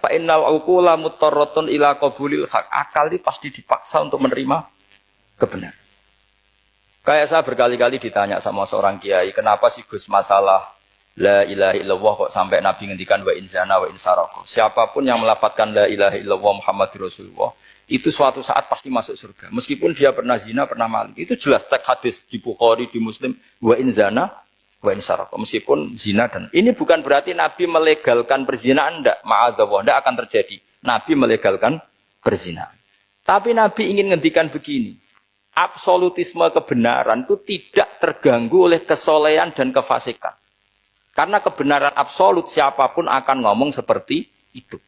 Fa innal uqula muttarratun ila qabulil haq. Akal ini pasti dipaksa untuk menerima kebenaran. Kayak saya berkali-kali ditanya sama seorang kiai, kenapa sih Gus masalah la ilaha illallah kok sampai Nabi ngendikan wa in zana wa in saraka. Siapapun yang melafadzkan la ilaha illallah Muhammadur Rasulullah, itu suatu saat pasti masuk surga. Meskipun dia pernah zina, pernah maling. Itu jelas teks hadis di Bukhari, di Muslim, wa in zana wa in saraka. Meskipun zina dan ini bukan berarti Nabi melegalkan perzinahan, enggak, ma'adzallah, enggak akan terjadi. Nabi melegalkan perzinahan. Tapi Nabi ingin ngendikan begini. Absolutisme kebenaran itu tidak terganggu oleh kesolehan dan kefasikan. Karena kebenaran absolut siapapun akan ngomong seperti itu.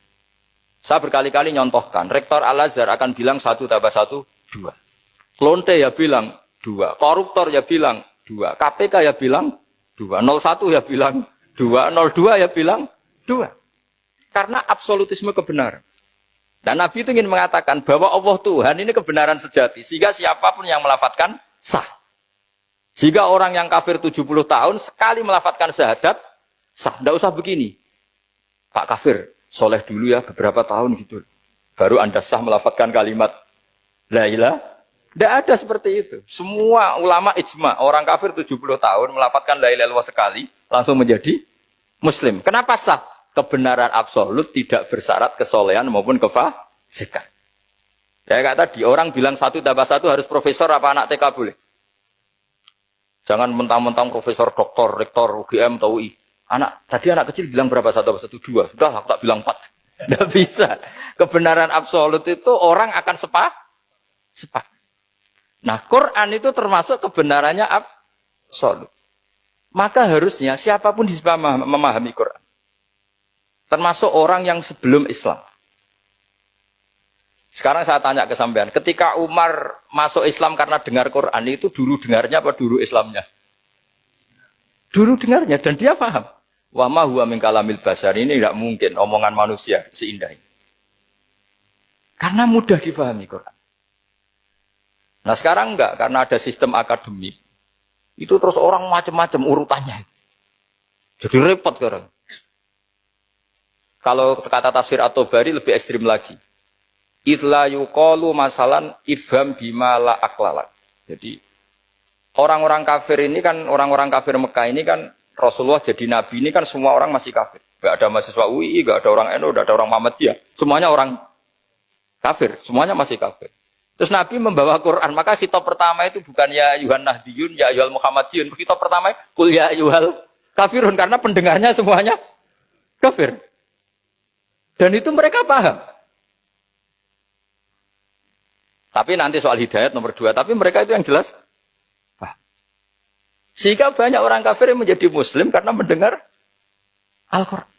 Saya berkali-kali nyontohkan, Rektor Al-Azhar akan bilang 1 tambah 1, 2. Klonte ya bilang 2, koruptor ya bilang 2, KPK ya bilang 2, 01 ya bilang 2, 02 ya bilang 2. Karena absolutisme kebenaran. Dan Nabi itu ingin mengatakan bahwa Allah Tuhan ini kebenaran sejati. Sehingga siapapun yang melafadzkan sah. Jika orang yang kafir 70 tahun sekali melafadzkan syahadat, sah. Tidak usah begini. Pak kafir, soleh dulu ya beberapa tahun gitu. Baru Anda sah melafadzkan kalimat la ilaha. Tidak ada seperti itu. Semua ulama ijma. Orang kafir 70 tahun melafadzkan la ilaha illallah sekali, langsung menjadi Muslim. Kenapa sah? Kebenaran absolut tidak bersyarat kesolehan maupun kefasikan. Ya kayak tadi, orang bilang 1 tambah 1 harus profesor apa anak TK boleh. Jangan mentang-mentang profesor, doktor, rektor, UGM, atau UI. Tadi anak kecil bilang berapa 1 tambah 1, 2. Sudah aku tak bilang 4. Tidak bisa. Kebenaran absolut itu orang akan sepak. Nah, Quran itu termasuk kebenarannya absolut. Maka harusnya siapapun bisa memahami Quran. Termasuk orang yang sebelum Islam. Sekarang saya tanya ke sampean, ketika Umar masuk Islam karena dengar Quran, itu dulu dengarnya apa dulu Islamnya? Dulu dengarnya, dan dia paham. Wa ma huwa min kalamil basar, ini tidak mungkin omongan manusia seindah ini. Karena mudah difahami Quran. Nah sekarang enggak, karena ada sistem akademik. Itu terus orang macam-macam urutannya. Jadi repot sekarang. Kalau kata tafsir At-Tabari lebih ekstrim lagi. Idla yuqalu masalan ifham bima la aqlala. Jadi orang-orang kafir ini kan, orang-orang kafir Mekah ini kan Rasulullah jadi nabi ini kan semua orang masih kafir. Enggak ada mahasiswa UI, enggak ada orang NU, enggak ada orang Muhammadiyah. Semuanya orang kafir, semuanya masih kafir. Terus Nabi membawa Quran, maka khitab pertama itu bukan ya ayyuhan nahdiyun, ya ayyuhal muhammadiyun. Khitab pertama qul ya ayyuhal kafirun, karena pendengarnya semuanya kafir. Dan itu mereka paham. Tapi nanti soal hidayat nomor 2. Tapi mereka itu yang jelas paham. Sehingga banyak orang kafir yang menjadi muslim karena mendengar Al-Quran.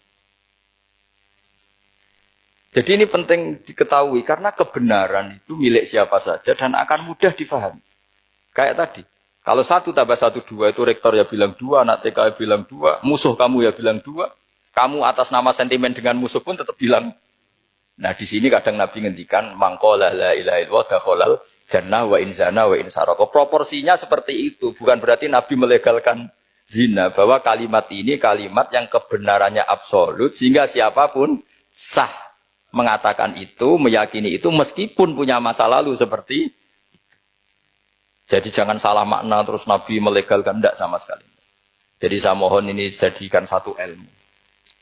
Jadi ini penting diketahui. Karena kebenaran itu milik siapa saja dan akan mudah difahami. Kayak tadi. Kalau 1 tambah 1, 2 itu rektor ya bilang 2, anak TK ya bilang 2, musuh kamu ya bilang 2. Kamu atas nama sentimen dengan musuh pun tetap bilang. Nah di sini kadang Nabi ngendikan mangqala la ilaha illallah dakhalal jannah wa in zana wa in saraka. Proporsinya seperti itu, bukan berarti Nabi melegalkan zina, bahwa kalimat ini kalimat yang kebenarannya absolut sehingga siapapun sah mengatakan itu, meyakini itu meskipun punya masa lalu seperti itu. Jadi jangan salah makna terus Nabi melegalkan, tidak sama sekali. Jadi saya mohon ini jadikan satu ilmu.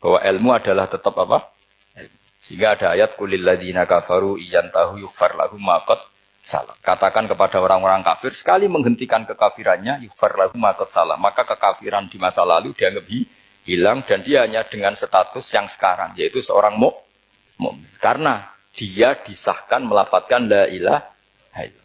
Bahwa ilmu adalah tetap apa? Ilmu. Sehingga ada ayat kulil ladzina kafaru iyantahu yughfar lahum ma qad salah. Katakan kepada orang-orang kafir sekali menghentikan kekafirannya yughfar lahum ma qad salah. Maka kekafiran di masa lalu dianggap hilang dan dia hanya dengan status yang sekarang yaitu seorang mukmin. Karena dia disahkan melafadzkan la ilaha illallah.